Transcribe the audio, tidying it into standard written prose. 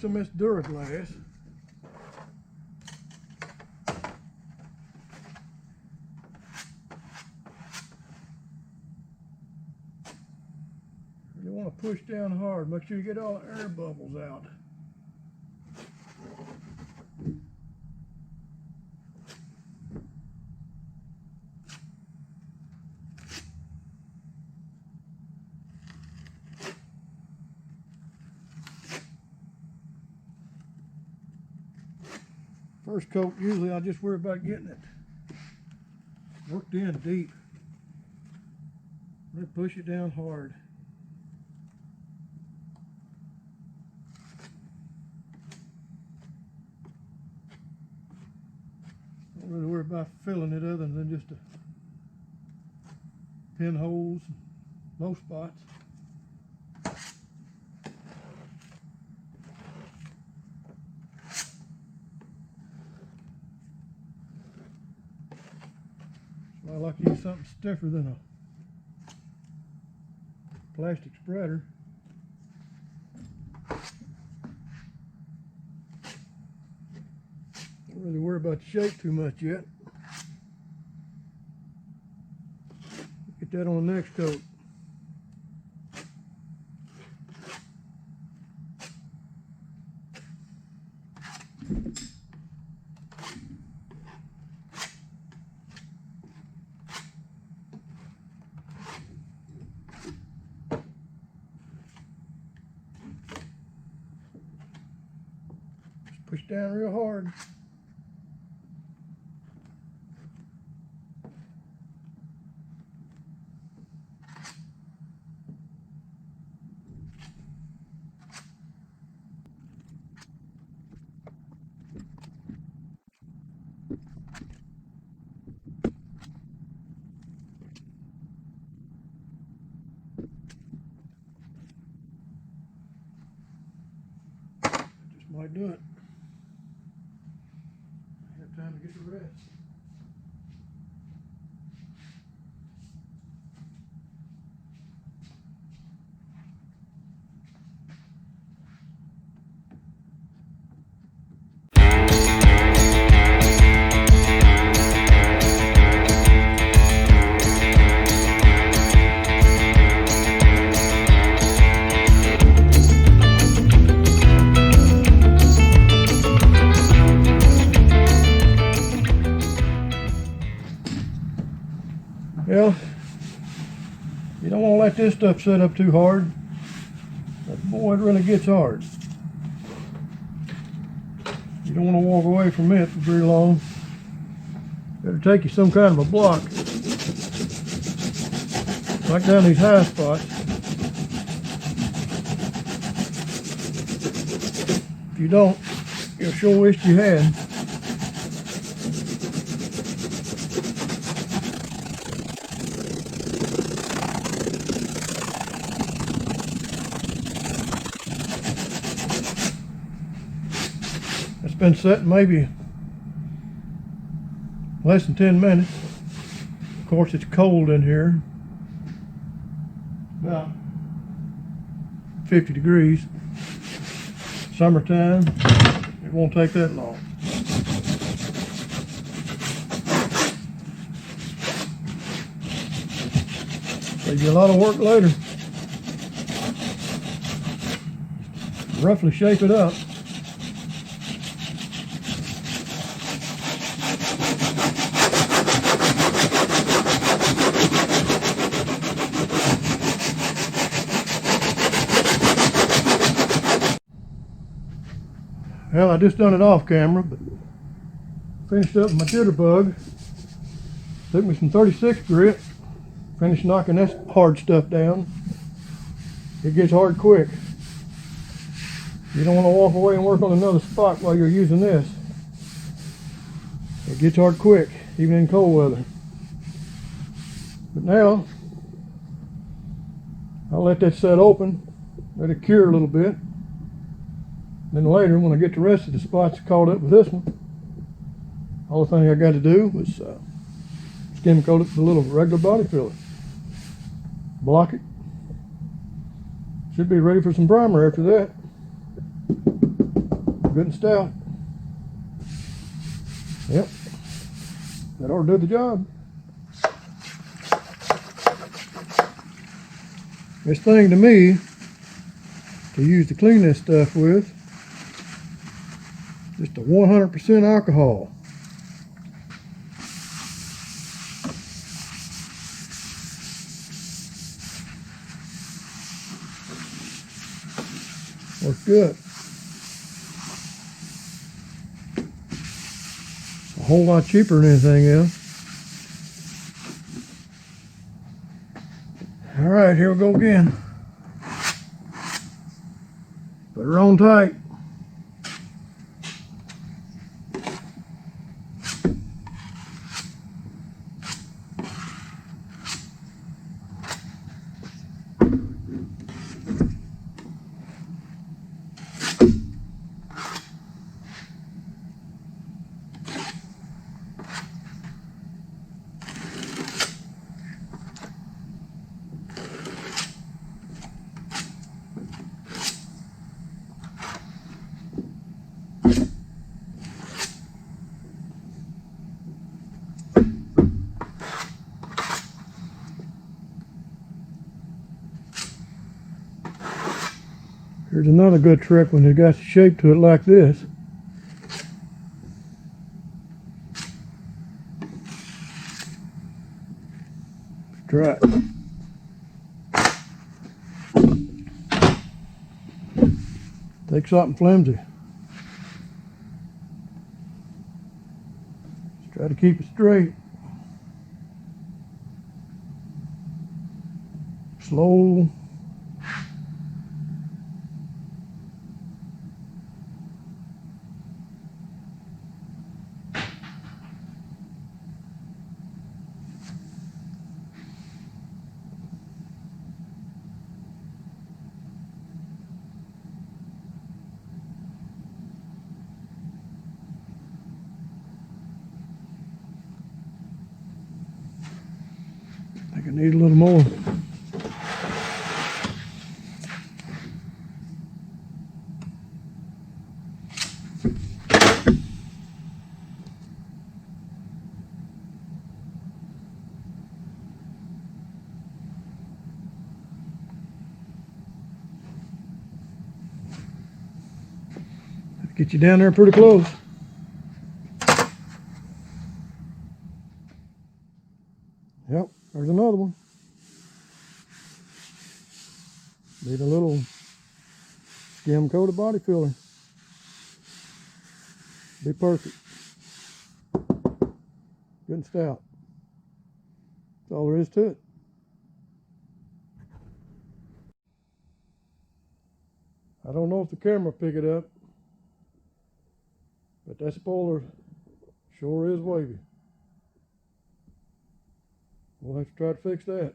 some of this Duraglass. You want to push down hard. Make sure you get all the air bubbles out. First coat, usually I just worry about getting it worked in deep. Let push it down hard. Don't really worry about filling it other than just to pin holes in low spots. I like to use something stiffer than a plastic spreader. Don't really worry about the shape too much yet. Get that on the next coat. Push down real hard. Just might do it. Time to get the rest. Well, you don't want to let this stuff set up too hard, but boy, it really gets hard. You don't want to walk away from it for very long. Better take you some kind of a block, like down these high spots. If you don't, you'll sure wish you had. It's been set maybe less than 10 minutes. Of course, it's cold in here, about 50 degrees. Summertime, it won't take that long. Save you a lot of work later. Roughly shape it up. Well, I just done it off camera, but finished up my jitterbug. Took me some 36 grit. Finished knocking that hard stuff down. It gets hard quick. You don't want to walk away and work on another spot while you're using this. It gets hard quick, even in cold weather. But now, I'll let that set open, let it cure a little bit. Then later, when I get the rest of the spots caught up with this one, all the thing I got to do was skim coat it with a little regular body filler. Block it. Should be ready for some primer after that. Good and stout. Yep. That ought to do the job. This thing to me, to use to clean this stuff with, just a 100% alcohol. Works good. A whole lot cheaper than anything else. All right, here we go again. Put her on tight. Here's another good trick when you got the shape to it like this. Let's try it. Take something flimsy. Just try to keep it straight. Slow. I think I need a little more. Get you down there pretty close. Yep, there's another one. Need a little skim coat of body filler. Be perfect. Good and stout. That's all there is to it. I don't know if the camera pick it up, but that spoiler sure is wavy. We'll have to try to fix that.